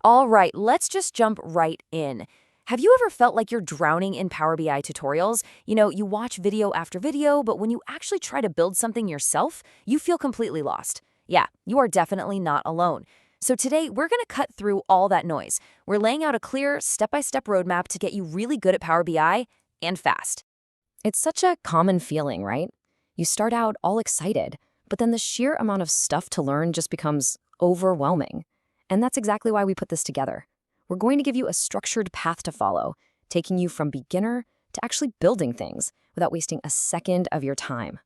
All right, let's just jump right in. Have you ever felt like you're drowning in Power BI tutorials? You watch video after video, but when you actually try to build something yourself, you feel completely lost. Yeah, you are definitely not alone. So today, we're going to cut through all that noise. We're laying out a clear, step-by-step roadmap to get you really good at Power BI and fast. It's such a common feeling, right? You start out all excited, but then the sheer amount of stuff to learn just becomes overwhelming. And that's exactly why we put this together. We're going to give you a structured path to follow, taking you from beginner to actually building things without wasting a second of your time.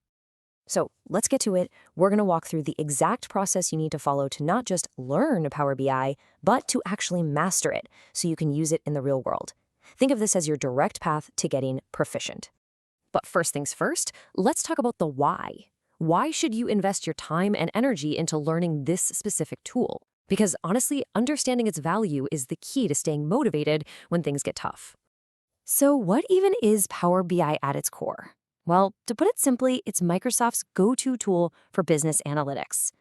So let's get to it. We're going to walk through the exact process you need to follow to not just learn Power BI, but to actually master it so you can use it in the real world. Think of this as your direct path to getting proficient. But first things first, let's talk about the why. Why should you invest your time and energy into learning this specific tool? Because honestly, understanding its value is the key to staying motivated when things get tough. So what even is Power BI at its core? Well, to put it simply, it's Microsoft's go-to tool for business analytics.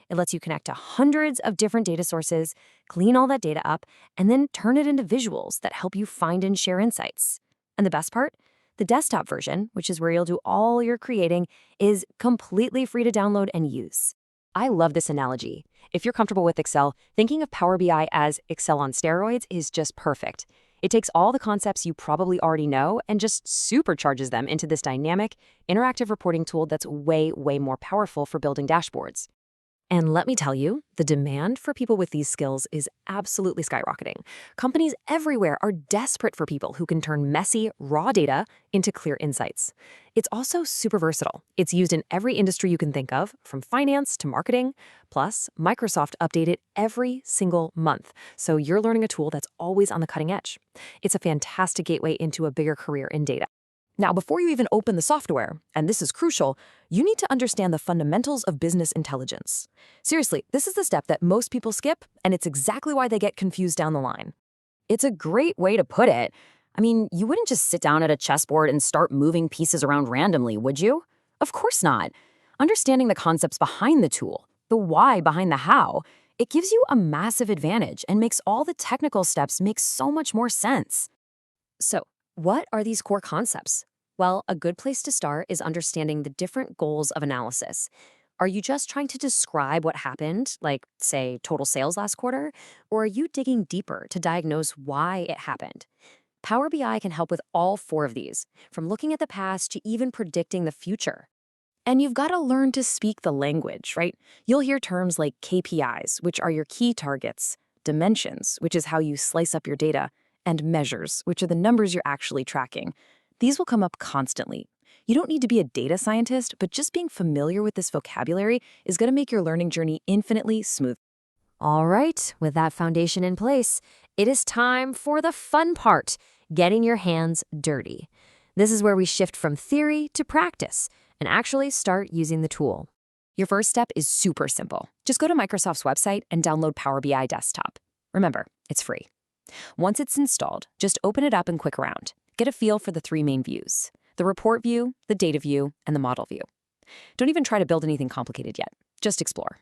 It lets you connect to hundreds of different data sources, clean all that data up, and then turn it into visuals that help you find and share insights. And the best part? The desktop version, which is where you'll do all your creating, is completely free to download and use. I love this analogy. If you're comfortable with Excel, thinking of Power BI as Excel on steroids is just perfect. It takes all the concepts you probably already know and just supercharges them into this dynamic, interactive reporting tool that's way, way more powerful for building dashboards. And let me tell you, the demand for people with these skills is absolutely skyrocketing. Companies everywhere are desperate for people who can turn messy, raw data into clear insights. It's also super versatile. It's used in every industry you can think of, from finance to marketing. Plus, Microsoft updates it every single month, so you're learning a tool that's always on the cutting edge. It's a fantastic gateway into a bigger career in data. Now, before you even open the software, and this is crucial, you need to understand the fundamentals of business intelligence. Seriously, this is the step that most people skip, and it's exactly why they get confused down the line. It's a great way to put it. I mean, you wouldn't just sit down at a chessboard and start moving pieces around randomly, would you? Of course not. Understanding the concepts behind the tool, the why behind the how, it gives you a massive advantage and makes all the technical steps make so much more sense. So, what are these core concepts? Well, a good place to start is understanding the different goals of analysis. Are you just trying to describe what happened, like, say, total sales last quarter? Or are you digging deeper to diagnose why it happened? Power BI can help with all four of these, from looking at the past to even predicting the future. And you've got to learn to speak the language, right? You'll hear terms like KPIs, which are your key targets, dimensions, which is how you slice up your data, and measures, which are the numbers you're actually tracking. These will come up constantly. You don't need to be a data scientist, but just being familiar with this vocabulary is going to make your learning journey infinitely smooth. All right, with that foundation in place, it is time for the fun part, getting your hands dirty. This is where we shift from theory to practice and actually start using the tool. Your first step is super simple. Just go to Microsoft's website and download Power BI Desktop. Remember, it's free. Once it's installed, just open it up and click around. Get a feel for the three main views: the report view, the data view, and the model view. Don't even try to build anything complicated yet. Just explore.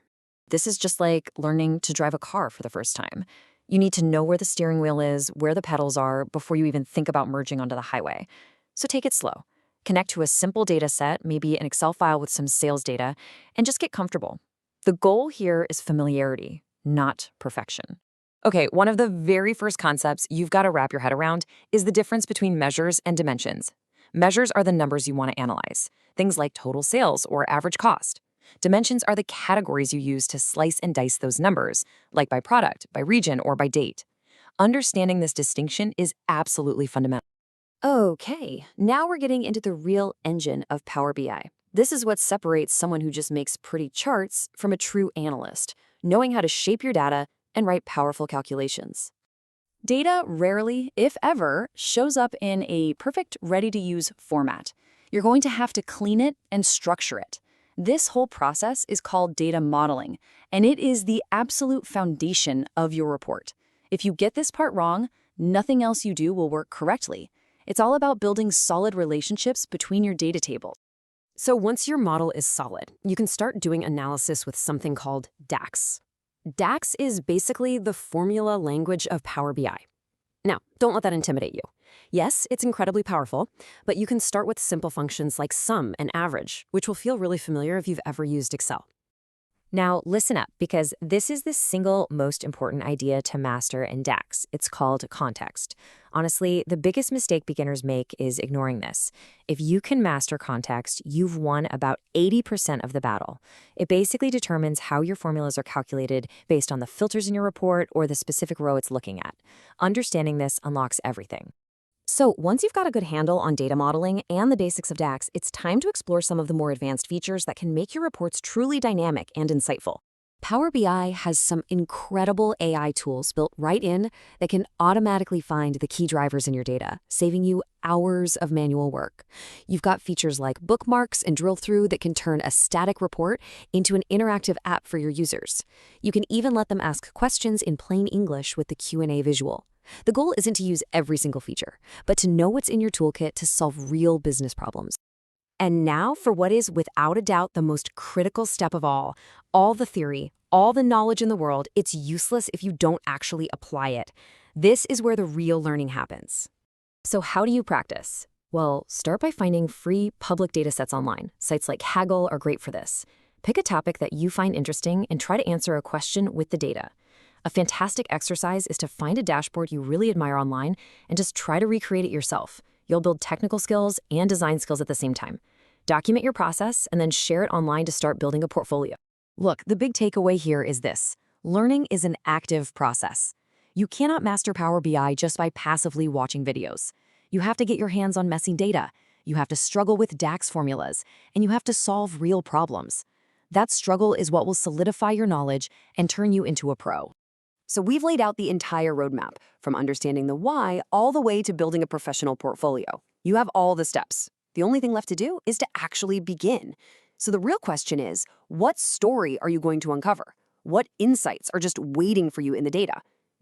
This is just like learning to drive a car for the first time. You need to know where the steering wheel is, where the pedals are, before you even think about merging onto the highway. So take it slow. Connect to a simple data set, maybe an Excel file with some sales data, and just get comfortable. The goal here is familiarity, not perfection. Okay, one of the very first concepts you've got to wrap your head around is the difference between measures and dimensions. Measures are the numbers you want to analyze, things like total sales or average cost. Dimensions are the categories you use to slice and dice those numbers, like by product, by region, or by date. Understanding this distinction is absolutely fundamental. Okay, now we're getting into the real engine of Power BI. This is what separates someone who just makes pretty charts from a true analyst, knowing how to shape your data and write powerful calculations. Data rarely, if ever, shows up in a perfect, ready-to-use format. You're going to have to clean it and structure it. This whole process is called data modeling, and it is the absolute foundation of your report. If you get this part wrong, nothing else you do will work correctly. It's all about building solid relationships between your data tables. So once your model is solid, you can start doing analysis with something called DAX. DAX is basically the formula language of Power BI. Now, don't let that intimidate you. Yes, it's incredibly powerful, but you can start with simple functions like sum and average, which will feel really familiar if you've ever used Excel. Now, listen up, because this is the single most important idea to master in DAX. It's called context. Honestly, the biggest mistake beginners make is ignoring this. If you can master context, you've won about 80% of the battle. It basically determines how your formulas are calculated based on the filters in your report or the specific row it's looking at. Understanding this unlocks everything. So once you've got a good handle on data modeling and the basics of DAX, it's time to explore some of the more advanced features that can make your reports truly dynamic and insightful. Power BI has some incredible AI tools built right in that can automatically find the key drivers in your data, saving you hours of manual work. You've got features like bookmarks and drill through that can turn a static report into an interactive app for your users. You can even let them ask questions in plain English with the Q&A visual. The goal isn't to use every single feature, but to know what's in your toolkit to solve real business problems. And now for what is, without a doubt, the most critical step of all the theory, all the knowledge in the world, it's useless if you don't actually apply it. This is where the real learning happens. So how do you practice? Well, start by finding free public data sets online. Sites like Haggle are great for this. Pick a topic that you find interesting and try to answer a question with the data. A fantastic exercise is to find a dashboard you really admire online and just try to recreate it yourself. You'll build technical skills and design skills at the same time. Document your process and then share it online to start building a portfolio. Look, the big takeaway here is this. Learning is an active process. You cannot master Power BI just by passively watching videos. You have to get your hands on messy data. You have to struggle with DAX formulas, and you have to solve real problems. That struggle is what will solidify your knowledge and turn you into a pro. So we've laid out the entire roadmap, from understanding the why all the way to building a professional portfolio. You have all the steps. The only thing left to do is to actually begin. So the real question is, what story are you going to uncover? What insights are just waiting for you in the data?